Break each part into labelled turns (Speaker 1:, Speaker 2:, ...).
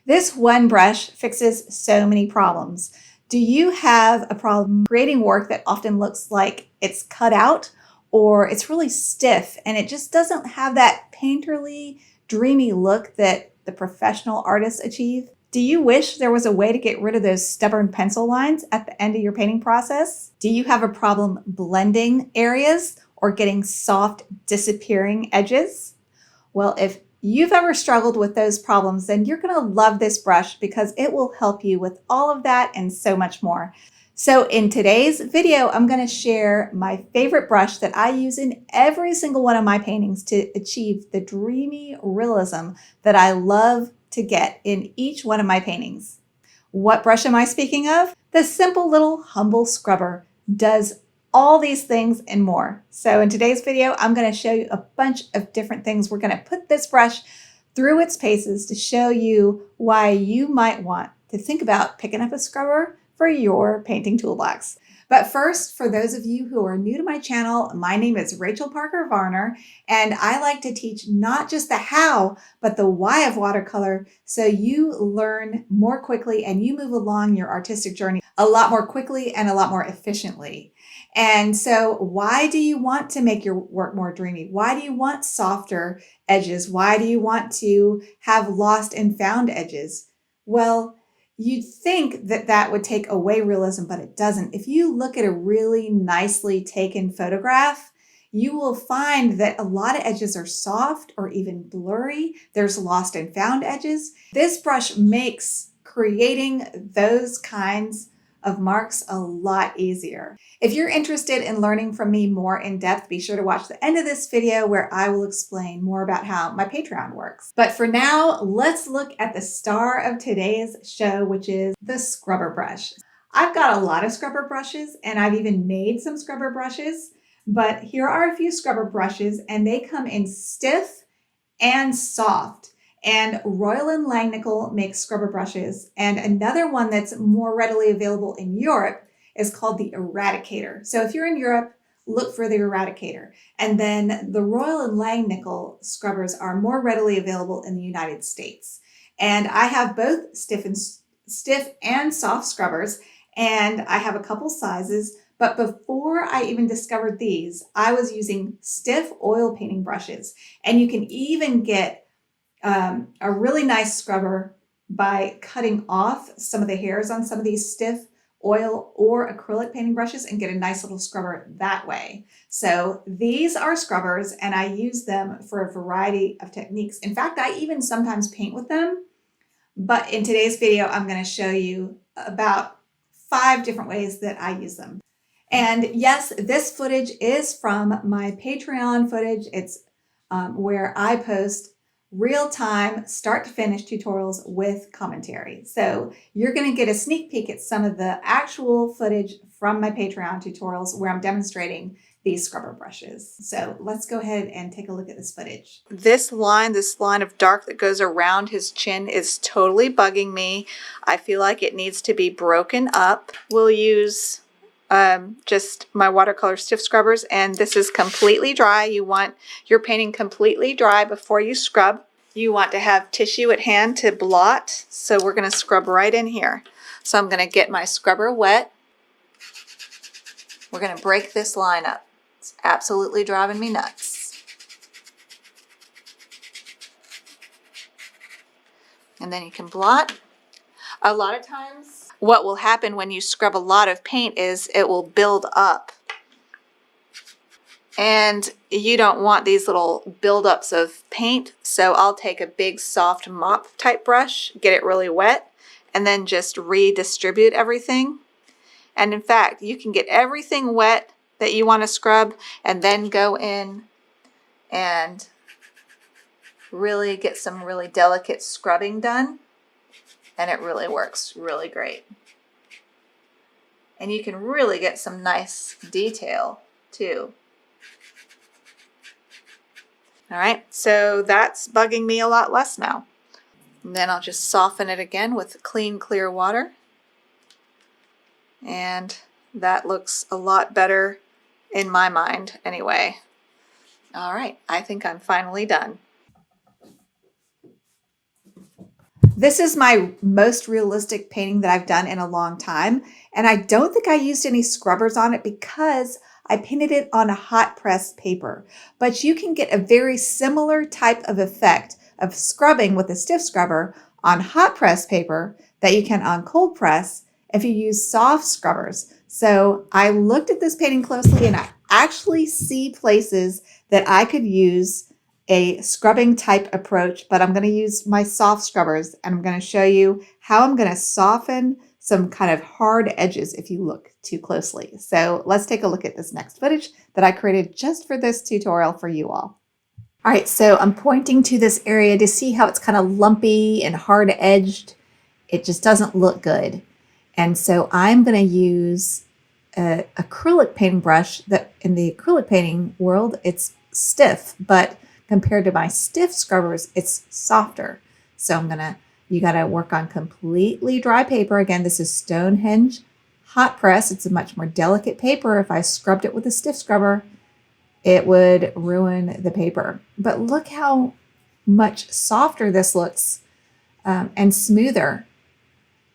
Speaker 1: This one brush fixes so many problems. Do you have a problem creating work that often looks like it's cut out or it's really stiff and it just doesn't have that painterly, dreamy look that the professional artists achieve? Do you wish there was a way to get rid of those stubborn pencil lines at the end of your painting process? Do you have a problem blending areas or getting soft, disappearing edges? Well, if you've ever struggled with those problems, then you're going to love this brush because it will help you with all of that and so much more. So in today's video, I'm going to share my favorite brush that I use in every single one of my paintings to achieve the dreamy realism that I love to get in each one of my paintings. What brush am I speaking of? The simple little humble scrubber does all these things and more. So in today's video, I'm going to show you a bunch of different things. We're going to put this brush through its paces to show you why you might want to think about picking up a scrubber for your painting toolbox. But first, for those of you who are new to my channel, my name is Rachel Parker Varner, and I like to teach not just the how, but the why of watercolor so you learn more quickly and you move along your artistic journey a lot more quickly and a lot more efficiently. And so why do you want to make your work more dreamy? Why do you want softer edges? Why do you want to have lost and found edges? Well, you'd think that that would take away realism, but it doesn't. If you look at a really nicely taken photograph, you will find that a lot of edges are soft or even blurry. There's lost and found edges. This brush makes creating those kinds of marks a lot easier. If you're interested in learning from me more in depth, be sure to watch the end of this video where I will explain more about how my Patreon works. But for now, let's look at the star of today's show, which is the scrubber brush. I've got a lot of scrubber brushes and I've even made some scrubber brushes, but here are a few scrubber brushes and they come in stiff and soft. And Royal & Langnickel makes scrubber brushes. And another one that's more readily available in Europe is called the Eradicator. So if you're in Europe, look for the Eradicator. And then the Royal & Langnickel scrubbers are more readily available in the United States. And I have both stiff and soft scrubbers, and I have a couple sizes. But before I even discovered these, I was using stiff oil painting brushes. And you can even get a really nice scrubber by cutting off some of the hairs on some of these stiff oil or acrylic painting brushes and get a nice little scrubber that way. So these are scrubbers and I use them for a variety of techniques. In fact, I even sometimes paint with them. But in today's video, I'm going to show you about 5 different ways that I use them. And yes, this footage is from my Patreon footage. It's where I post real-time, start-to-finish tutorials with commentary. So you're going to get a sneak peek at some of the actual footage from my Patreon tutorials where I'm demonstrating these scrubber brushes. So let's go ahead and take a look at this footage. This line of dark that goes around his chin is totally bugging me. I feel like it needs to be broken up. We'll use just my watercolor stiff scrubbers, and this is completely dry. You want your painting completely dry before you scrub. You want to have tissue at hand to blot, so we're going to scrub right in here. So I'm going to get my scrubber wet. We're going to break this line up. It's absolutely driving me nuts. And then you can blot. A lot of times what will happen when you scrub a lot of paint is it will build up. And you don't want these little buildups of paint, so I'll take a big soft mop type brush, get it really wet, and then just redistribute everything. And in fact, you can get everything wet that you want to scrub and then go in and really get some really delicate scrubbing done. And it really works really great. And you can really get some nice detail too. All right, so that's bugging me a lot less now. And then I'll just soften it again with clean, clear water. And that looks a lot better in my mind anyway. All right, I think I'm finally done. This is my most realistic painting that I've done in a long time. And I don't think I used any scrubbers on it because I painted it on a hot press paper. But you can get a very similar type of effect of scrubbing with a stiff scrubber on hot press paper that you can on cold press if you use soft scrubbers. So I looked at this painting closely and I actually see places that I could use a scrubbing type approach, but I'm going to use my soft scrubbers and I'm going to show you how I'm going to soften some kind of hard edges if you look too closely. So let's take a look at this next footage that I created just for this tutorial for you all. All right, so I'm pointing to this area to see how it's kind of lumpy and hard edged. It just doesn't look good. And so I'm going to use an acrylic painting brush that in the acrylic painting world, it's stiff, but compared to my stiff scrubbers, it's softer. So you got to work on completely dry paper. Again, this is Stonehenge hot press. It's a much more delicate paper. If I scrubbed it with a stiff scrubber, it would ruin the paper. But look how much softer this looks and smoother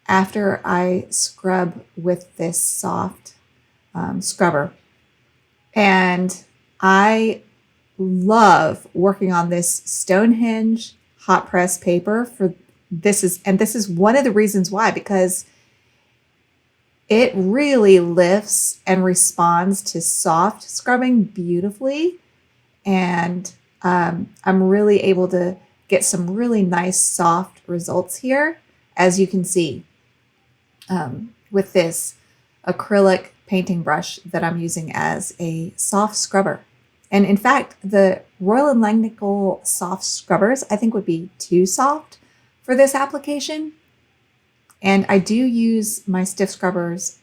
Speaker 1: after I scrub with this soft scrubber. And I love working on this Stonehenge hot press paper this is one of the reasons why, because it really lifts and responds to soft scrubbing beautifully. And I'm really able to get some really nice soft results here, as you can see with this acrylic painting brush that I'm using as a soft scrubber. And in fact, the Royal & Langnickel soft scrubbers, I think, would be too soft for this application. And I do use my stiff scrubbers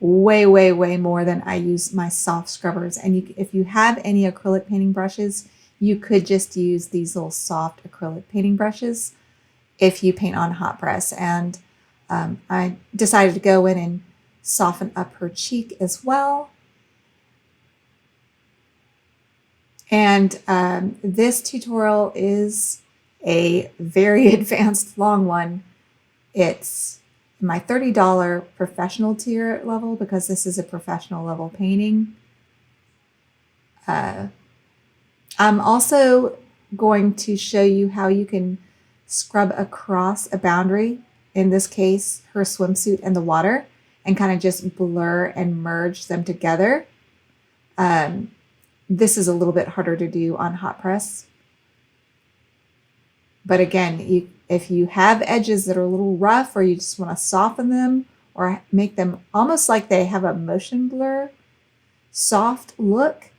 Speaker 1: way, way, way more than I use my soft scrubbers. And if you have any acrylic painting brushes, you could just use these little soft acrylic painting brushes if you paint on hot press. And I decided to go in and soften up her cheek as well. And this tutorial is a very advanced long one. It's my $30 professional tier level because this is a professional level painting. I'm also going to show you how you can scrub across a boundary, in this case, her swimsuit and the water, and kind of just blur and merge them together. This is a little bit harder to do on hot press. But again, if you have edges that are a little rough or you just want to soften them or make them almost like they have a motion blur, soft look,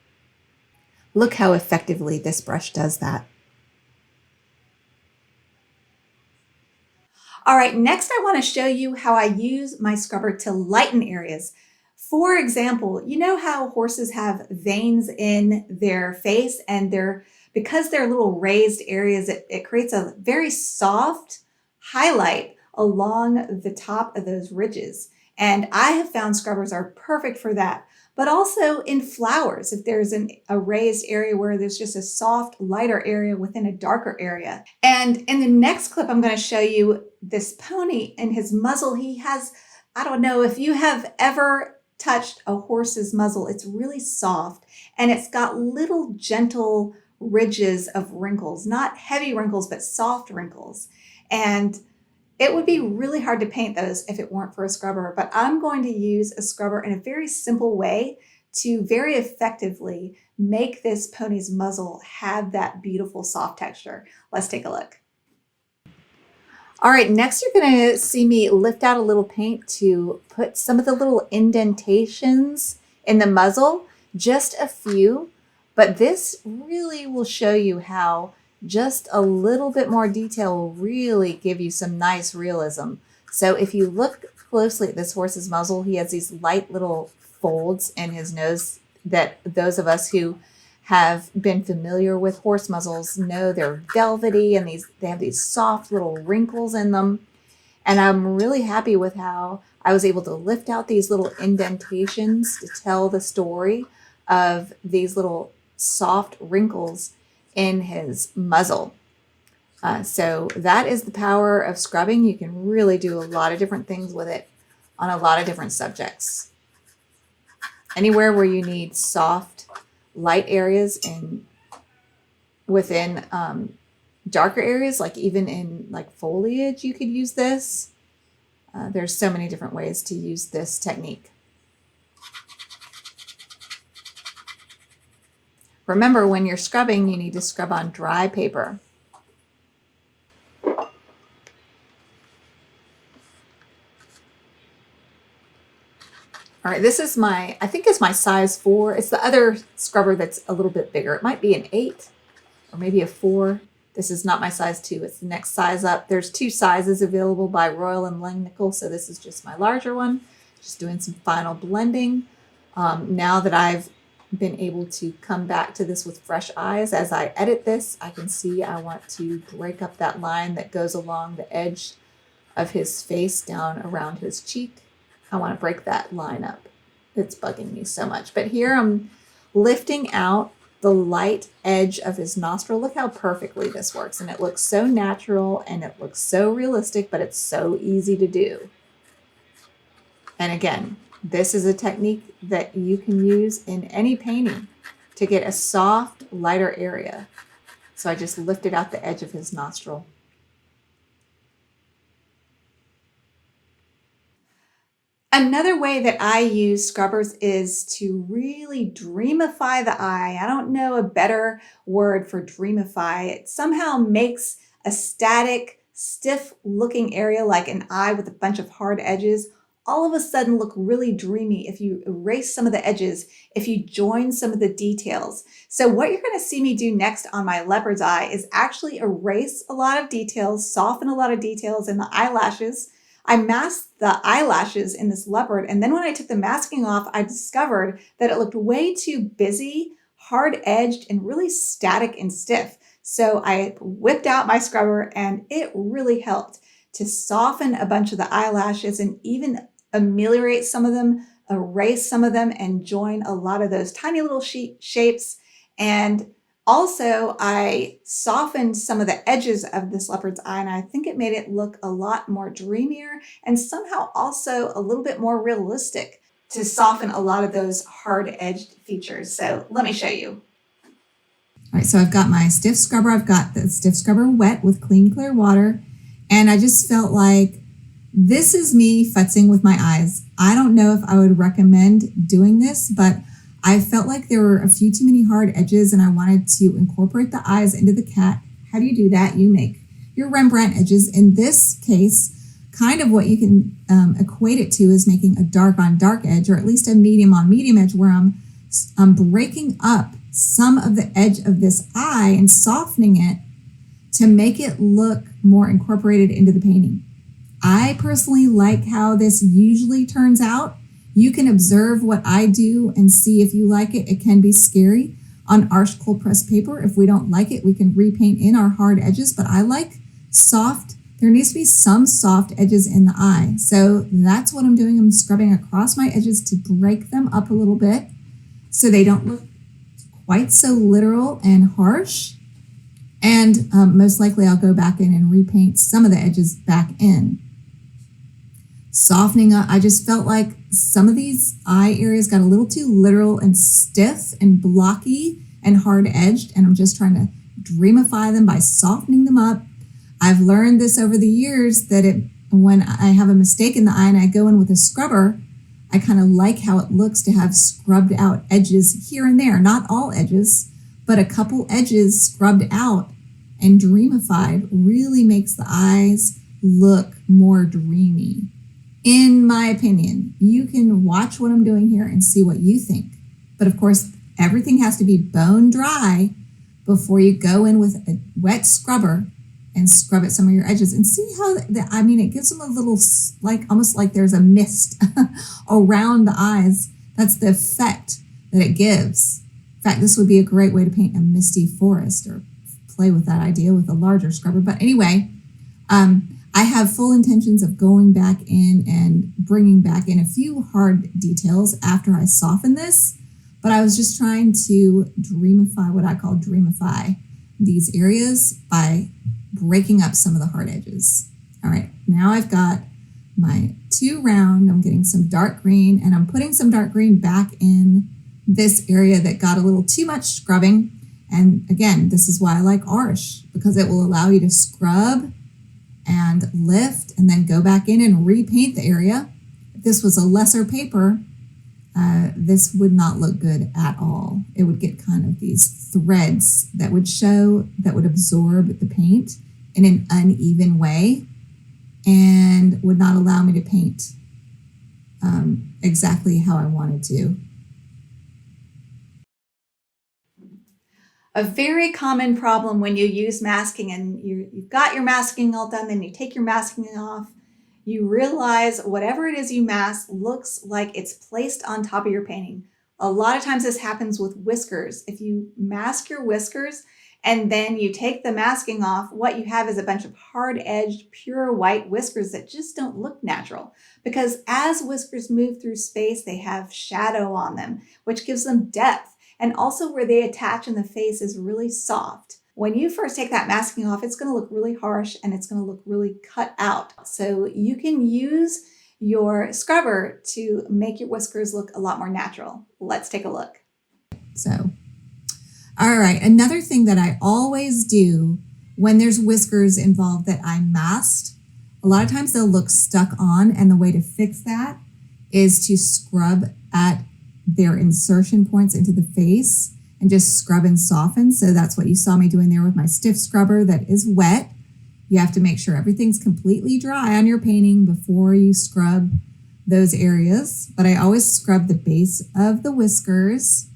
Speaker 1: look how effectively this brush does that. All right, next I want to show you how I use my scrubber to lighten areas. For example, you know how horses have veins in their face and because they're little raised areas, it creates a very soft highlight along the top of those ridges. And I have found scrubbers are perfect for that. But also in flowers, if there's a raised area where there's just a soft, lighter area within a darker area. And in the next clip, I'm going to show you this pony and his muzzle. He has, I don't know if you have ever touched a horse's muzzle, it's really soft and it's got little gentle ridges of wrinkles, not heavy wrinkles, but soft wrinkles. And it would be really hard to paint those if it weren't for a scrubber, but I'm going to use a scrubber in a very simple way to very effectively make this pony's muzzle have that beautiful soft texture. Let's take a look. All right, next you're going to see me lift out a little paint to put some of the little indentations in the muzzle, just a few, but this really will show you how just a little bit more detail will really give you some nice realism. So if you look closely at this horse's muzzle, he has these light little folds in his nose that those of us who have been familiar with horse muzzles know they're velvety and they have these soft little wrinkles in them. And I'm really happy with how I was able to lift out these little indentations to tell the story of these little soft wrinkles in his muzzle. So that is the power of scrubbing. You can really do a lot of different things with it on a lot of different subjects. Anywhere where you need soft, light areas and within darker areas, like even in like foliage, you could use this. There's so many different ways to use this technique. Remember, when you're scrubbing, you need to scrub on dry paper. All right, this is I think it's my size 4. It's the other scrubber that's a little bit bigger. It might be an 8 or maybe a 4. This is not my size 2. It's the next size up. There's 2 sizes available by Royal and Langnickel, so this is just my larger one. Just doing some final blending. Now that I've been able to come back to this with fresh eyes, as I edit this, I can see I want to break up that line that goes along the edge of his face down around his cheek. I want to break that line up. It's bugging me so much. But here I'm lifting out the light edge of his nostril. Look how perfectly this works. And it looks so natural and it looks so realistic, but it's so easy to do. And again, this is a technique that you can use in any painting to get a soft, lighter area. So I just lifted out the edge of his nostril. Another way that I use scrubbers is to really dreamify the eye. I don't know a better word for dreamify. It somehow makes a static, stiff looking area like an eye with a bunch of hard edges all of a sudden look really dreamy if you erase some of the edges, if you join some of the details. So what you're going to see me do next on my leopard's eye is actually erase a lot of details, soften a lot of details in the eyelashes. I masked the eyelashes in this leopard, and then when I took the masking off, I discovered that it looked way too busy, hard-edged, and really static and stiff. So I whipped out my scrubber, and it really helped to soften a bunch of the eyelashes and even ameliorate some of them, erase some of them, and join a lot of those tiny little shapes. And also, I softened some of the edges of this leopard's eye, and I think it made it look a lot more dreamier and somehow also a little bit more realistic to soften a lot of those hard-edged features. So let me show you. All right, so I've got my stiff scrubber. I've got the stiff scrubber wet with clean, clear water, and I just felt like this is me futzing with my eyes. I don't know if I would recommend doing this, but I felt like there were a few too many hard edges and I wanted to incorporate the eyes into the cat. How do you do that? You make your Rembrandt edges. In this case, kind of what you can equate it to is making a dark on dark edge, or at least a medium on medium edge, where I'm breaking up some of the edge of this eye and softening it to make it look more incorporated into the painting. I personally like how this usually turns out. You can observe what I do and see if you like it. It can be scary on Arch cold pressed paper. If we don't like it, we can repaint in our hard edges, but I like soft. There needs to be some soft edges in the eye. So that's what I'm doing. I'm scrubbing across my edges to break them up a little bit so they don't look quite so literal and harsh. And most likely I'll go back in and repaint some of the edges back in. Softening up, I just felt like some of these eye areas got a little too literal and stiff and blocky and hard-edged, and I'm just trying to dreamify them by softening them up. I've learned this over the years that when I have a mistake in the eye and I go in with a scrubber, I kind of like how it looks to have scrubbed out edges here and there, not all edges, but a couple edges scrubbed out and dreamified really makes the eyes look more dreamy. In my opinion, you can watch what I'm doing here and see what you think. But of course, everything has to be bone dry before you go in with a wet scrubber and scrub at some of your edges and see how, it gives them a little, almost like there's a mist around the eyes. That's the effect that it gives. In fact, this would be a great way to paint a misty forest or play with that idea with a larger scrubber. But anyway, I have full intentions of going back in and bringing back in a few hard details after I soften this, but I was just trying to dreamify, what I call dreamify these areas by
Speaker 2: breaking up some of the hard edges. All right, now I've got my 2 round. I'm getting some dark green, and I'm putting some dark green back in this area that got a little too much scrubbing. And again, this is why I like Arch, because it will allow you to scrub and lift and then go back in and repaint the area. If this was a lesser paper, this would not look good at all. It would get kind of these threads that would show, that would absorb the paint in an uneven way and would not allow me to paint exactly how I wanted to.
Speaker 1: A very common problem when you use masking and you've got your masking all done, then you take your masking off, you realize whatever it is you mask looks like it's placed on top of your painting. A lot of times this happens with whiskers. If you mask your whiskers and then you take the masking off, what you have is a bunch of hard-edged, pure white whiskers that just don't look natural. Because as whiskers move through space, they have shadow on them, which gives them depth. And also where they attach in the face is really soft. When you first take that masking off, it's going to look really harsh and it's going to look really cut out. So you can use your scrubber to make your whiskers look a lot more natural. Let's take a look.
Speaker 2: So, all right, another thing that I always do when there's whiskers involved that I masked, a lot of times they'll look stuck on, and the way to fix that is to scrub at their insertion points into the face and just scrub and soften. So that's what you saw me doing there with my stiff scrubber that is wet. You have to make sure everything's completely dry on your painting before you scrub those areas. But I always scrub the base of the whiskers.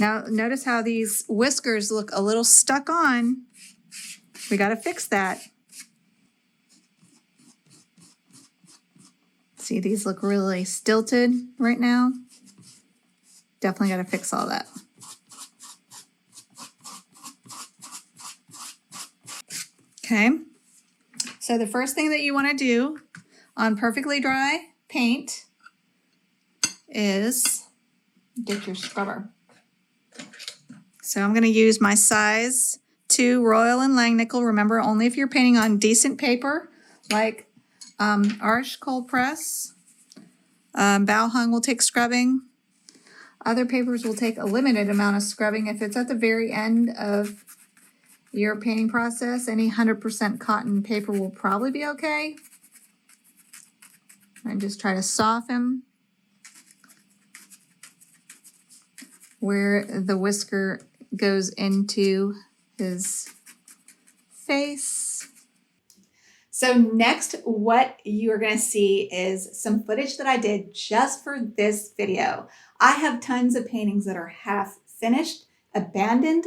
Speaker 1: Now notice how these whiskers look a little stuck on. We got to fix that. See, these look really stilted right now. Definitely got to fix all that. Okay, so the first thing that you want to do on perfectly dry paint is get your scrubber. So I'm going to use my size 2 Royal and Langnickel. Remember, only if you're painting on decent paper like Arch cold press. Bow hung will take scrubbing. Other papers will take a limited amount of scrubbing. If it's at the very end of your painting process, any 100% cotton paper will probably be okay. And just try to soften where the whisker goes into his face. So next, what you're going to see is some footage that I did just for this video. I have tons of paintings that are half finished, abandoned,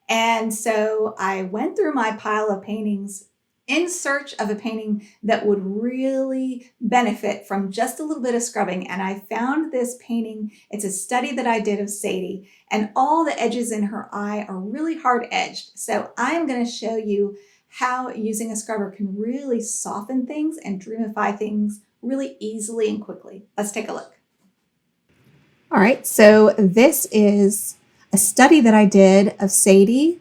Speaker 1: and so I went through my pile of paintings in search of a painting that would really benefit from just a little bit of scrubbing, and I found this painting. It's a study that I did of Sadie, and all the edges in her eye are really hard edged. So I am going to show you how using a scrubber can really soften things and dreamify things really easily and quickly. Let's take a look. All right, so this is a study that I did of Sadie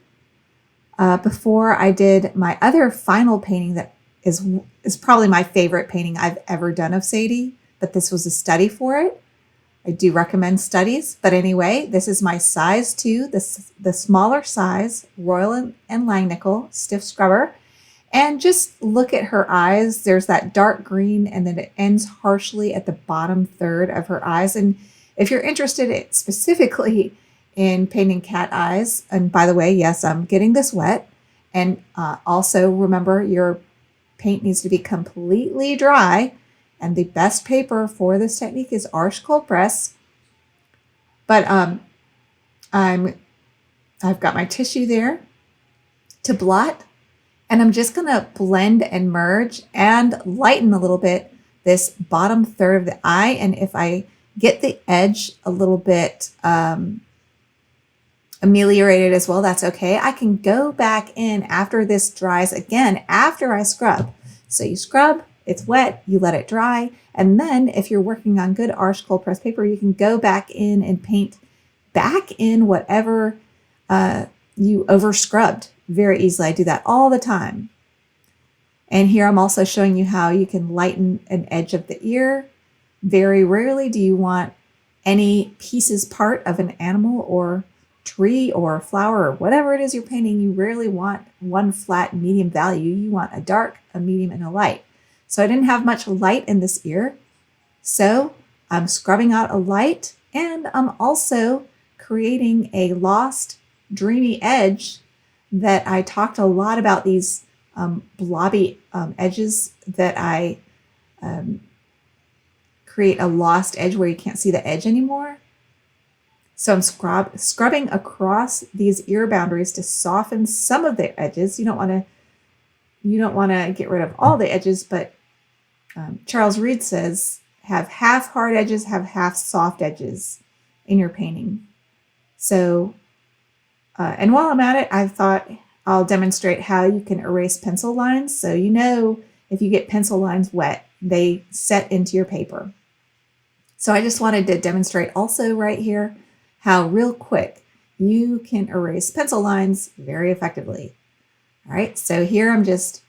Speaker 1: before I did my other final painting that is probably my favorite painting I've ever done of Sadie, but this was a study for it. I do recommend studies, but anyway, this is my size 2, the smaller size Royal and Langnickel stiff scrubber. And just look at her eyes. There's that dark green, and then it ends harshly at the bottom third of her eyes. And if you're interested specifically in painting cat eyes, and by the way, yes, I'm getting this wet. And also remember, your paint needs to be completely dry. And the best paper for this technique is Arch cold press. But I've got my tissue there to blot, and I'm just gonna blend and merge and lighten a little bit this bottom third of the eye. And if I get the edge a little bit ameliorated as well, that's okay. I can go back in after this dries again, after I scrub. So you scrub, it's wet, you let it dry, and then if you're working on good Arch cold press paper, you can go back in and paint back in whatever you over scrubbed. very easily. I do that all the time. And here I'm also showing you how you can lighten an edge of the ear. Very rarely do you want any pieces part of an animal or tree or flower or whatever it is you're painting. You rarely want one flat medium value. You want a dark, a medium, and a light. So I didn't have much light in this ear. So I'm scrubbing out a light, and I'm also creating a lost, dreamy edge that I talked a lot about, these blobby edges that I create a lost edge where you can't see the edge anymore. So I'm scrubbing across these ear boundaries to soften some of the edges. You don't want to get rid of all the edges, but Charles Reed says have half hard edges, have half soft edges in your painting. So, and while I'm at it, I thought I'll demonstrate how you can erase pencil lines. So if you get pencil lines wet, they set into your paper. So I just wanted to demonstrate also right here how real quick you can erase pencil lines very effectively. All right, so here I'm just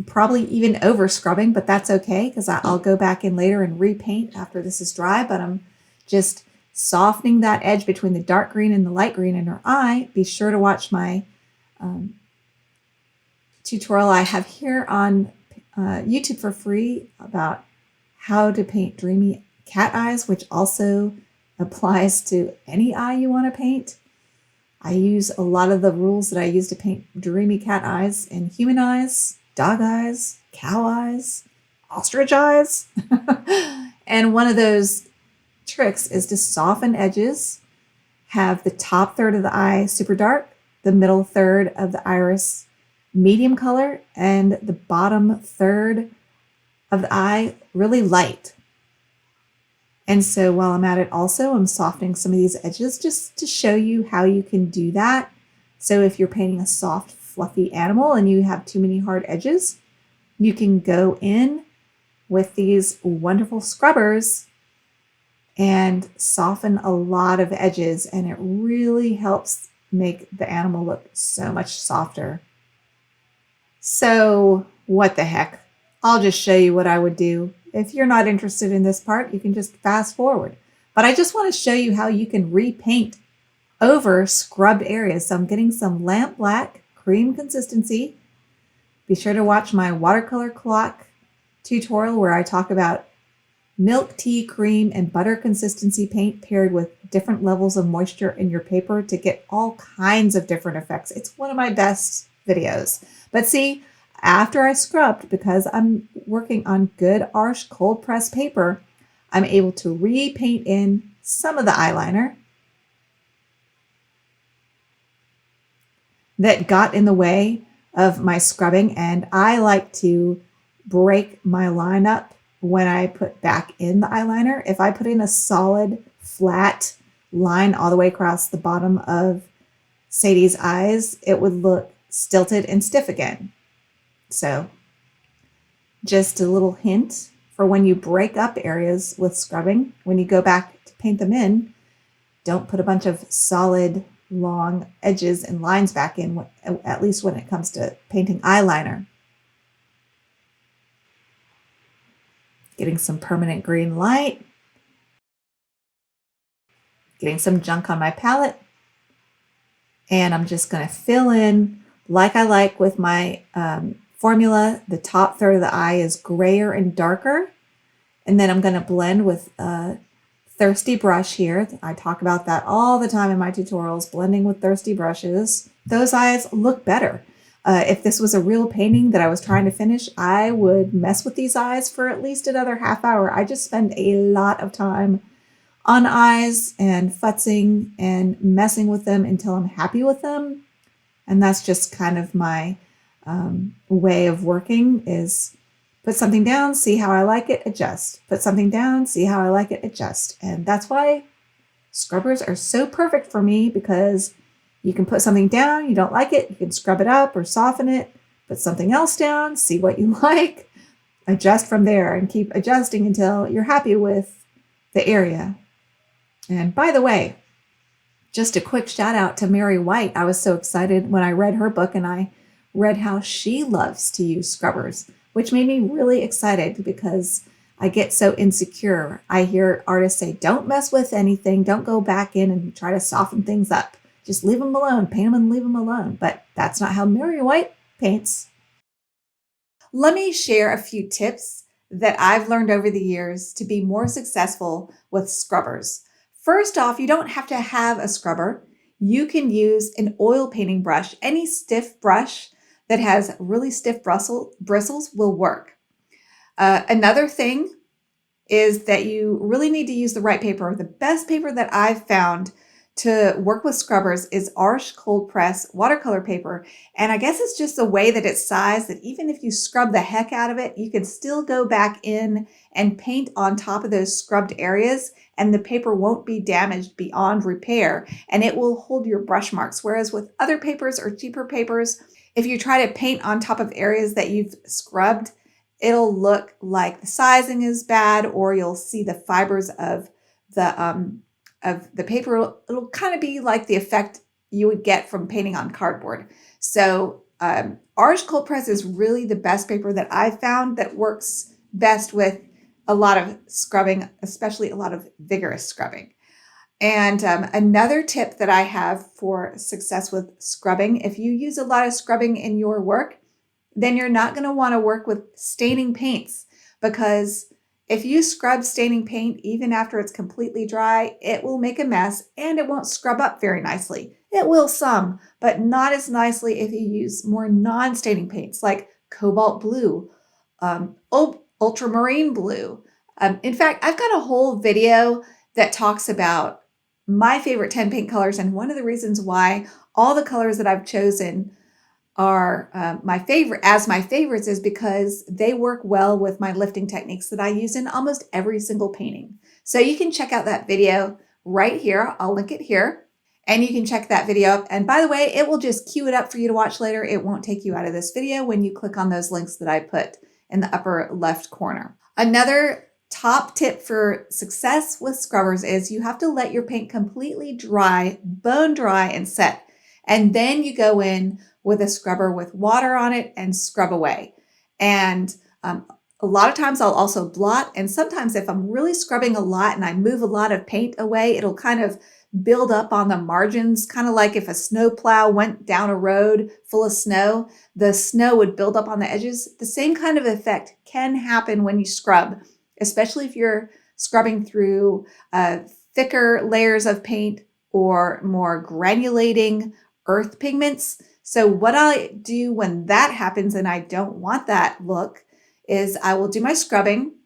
Speaker 1: probably even over scrubbing, but that's okay because I'll go back in later and repaint after this is dry, but I'm just softening that edge between the dark green and the light green in her eye. Be sure to watch my tutorial I have here on YouTube for free about how to paint dreamy cat eyes, which also applies to any eye you want to paint. I use a lot of the rules that I use to paint dreamy cat eyes in human eyes, dog eyes, cow eyes, ostrich eyes. And one of those tricks is to soften edges, have the top third of the eye super dark, the middle third of the iris medium color, and the bottom third of the eye really light. And so while I'm at it also, I'm softening some of these edges just to show you how you can do that. So if you're painting a soft, fluffy animal and you have too many hard edges, you can go in with these wonderful scrubbers and soften a lot of edges, and it really helps make the animal look so much softer. So what the heck? I'll just show you what I would do. If you're not interested in this part, you can just fast forward. But I just want to show you how you can repaint over scrubbed areas. So I'm getting some lamp black, cream consistency. Be sure to watch my watercolor clock tutorial where I talk about milk, tea, cream, and butter consistency paint paired with different levels of moisture in your paper to get all kinds of different effects. It's one of my best videos. But see, after I scrubbed, because I'm working on good Arches cold press paper, I'm able to repaint in some of the eyeliner that got in the way of my scrubbing. And I like to break my line up when I put back in the eyeliner. If I put in a solid, flat line all the way across the bottom of Sadie's eyes, it would look stilted and stiff again. So just a little hint for when you break up areas with scrubbing, when you go back to paint them in, don't put a bunch of solid, long edges and lines back in, at least when it comes to painting eyeliner. Getting some permanent green light. Getting some junk on my palette. And I'm just going to fill in like I like with my formula. The top third of the eye is grayer and darker. And then I'm going to blend with a thirsty brush here. I talk about that all the time in my tutorials, blending with thirsty brushes. Those eyes look better. If this was a real painting that I was trying to finish, I would mess with these eyes for at least another half hour. I just spend a lot of time on eyes and futzing and messing with them until I'm happy with them. And that's just kind of my way of working, is put something down, see how I like it, adjust. Put something down, see how I like it, adjust. And that's why scrubbers are so perfect for me, because you can put something down, you don't like it, you can scrub it up or soften it, put something else down, see what you like, adjust from there, and keep adjusting until you're happy with the area. And by the way, Just a quick shout out to Mary White. I was so excited when I read her book and I read how she loves to use scrubbers, which made me really excited because I get so insecure. I hear artists say, don't mess with anything. Don't go back in and try to soften things up. Just leave them alone, paint them and leave them alone. But that's not how Mary White paints. Let me share a few tips that I've learned over the years to be more successful with scrubbers. First off, you don't have to have a scrubber. You can use an oil painting brush. Any stiff brush that has really stiff bristles will work. Another thing is that you really need to use the right paper. The best paper that I've found to work with scrubbers is Arches cold press watercolor paper. And I guess it's just the way that it's sized that even if you scrub the heck out of it, you can still go back in and paint on top of those scrubbed areas and the paper won't be damaged beyond repair and it will hold your brush marks. Whereas with other papers or cheaper papers, if you try to paint on top of areas that you've scrubbed, it'll look like the sizing is bad or you'll see the fibers of the paper. It'll kind of be like the effect you would get from painting on cardboard. So Arches cold press is really the best paper that I've found that works best with a lot of scrubbing, especially a lot of vigorous scrubbing. And another tip that I have for success with scrubbing, if you use a lot of scrubbing in your work, then you're not going to want to work with staining paints because if you scrub staining paint, even after it's completely dry, it will make a mess and it won't scrub up very nicely. It will some, but not as nicely if you use more non-staining paints like cobalt blue, ultramarine blue. In fact, I've got a whole video that talks about my favorite 10 paint colors and one of the reasons why all the colors that I've chosen are my favorites is because they work well with my lifting techniques that I use in almost every single painting. So you can check out that video right here. I'll link it here and you can check that video up. And by the way, it will just queue it up for you to watch later. It won't take you out of this video when you click on those links that I put in the upper left corner. Another top tip for success with scrubbers is you have to let your paint completely dry, bone dry and set. And then you go in with a scrubber with water on it and scrub away. And a lot of times I'll also blot. And sometimes if I'm really scrubbing a lot and I move a lot of paint away, it'll kind of build up on the margins, kind of like if a snow plow went down a road full of snow, the snow would build up on the edges. The same kind of effect can happen when you scrub, especially if you're scrubbing through thicker layers of paint or more granulating earth pigments. So what I do when that happens and I don't want that look is I will do my scrubbing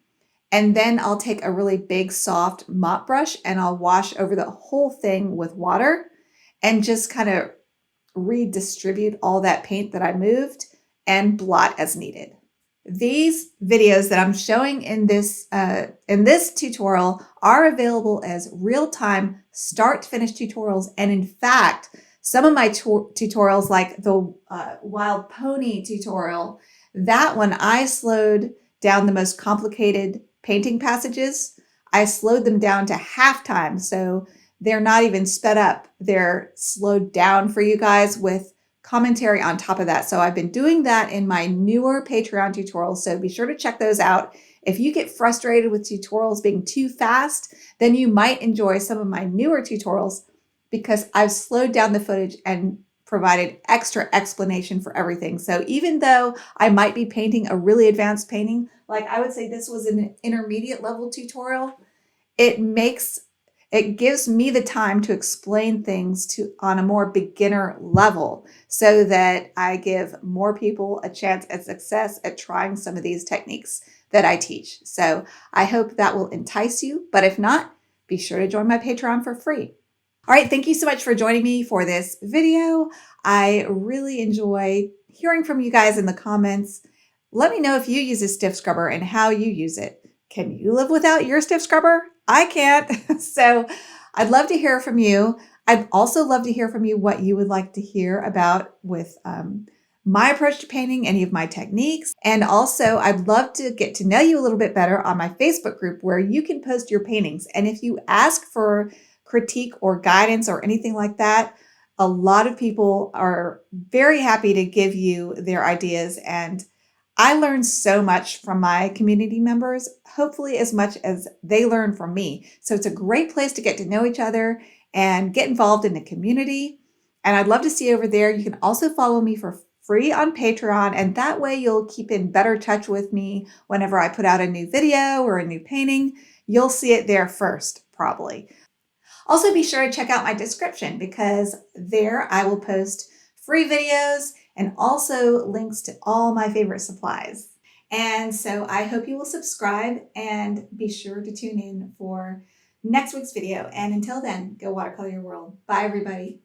Speaker 1: and then I'll take a really big soft mop brush and I'll wash over the whole thing with water and just kind of redistribute all that paint that I moved and blot as needed. These videos that I'm showing in this tutorial are available as real-time start-to-finish tutorials. And in fact, some of my tutorials, like the wild pony tutorial, that one I slowed down the most complicated painting passages. I slowed them down to halftime, so they're not even sped up. They're slowed down for you guys with commentary on top of that. So I've been doing that in my newer Patreon tutorials, so be sure to check those out. If you get frustrated with tutorials being too fast, then you might enjoy some of my newer tutorials because I've slowed down the footage and provided extra explanation for everything. So even though I might be painting a really advanced painting, like I would say this was an intermediate level tutorial, it gives me the time to explain things on a more beginner level so that I give more people a chance at success at trying some of these techniques that I teach. So I hope that will entice you, but if not, be sure to join my Patreon for free. All right, thank you so much for joining me for this video. I really enjoy hearing from you guys in the comments. Let me know if you use a stiff scrubber and how you use it. Can you live without your stiff scrubber? I can't. So I'd love to hear from you. I'd also love to hear from you what you would like to hear about with my approach to painting, any of my techniques. And also I'd love to get to know you a little bit better on my Facebook group where you can post your paintings. And if you ask for critique or guidance or anything like that, a lot of people are very happy to give you their ideas. And I learn so much from my community members, hopefully as much as they learn from me. So it's a great place to get to know each other and get involved in the community. And I'd love to see you over there. You can also follow me for free on Patreon, and that way you'll keep in better touch with me whenever I put out a new video or a new painting. You'll see it there first, probably. Also, be sure to check out my description because there I will post free videos and also links to all my favorite supplies. And so I hope you will subscribe and be sure to tune in for next week's video. And until then, go watercolor your world. Bye, everybody.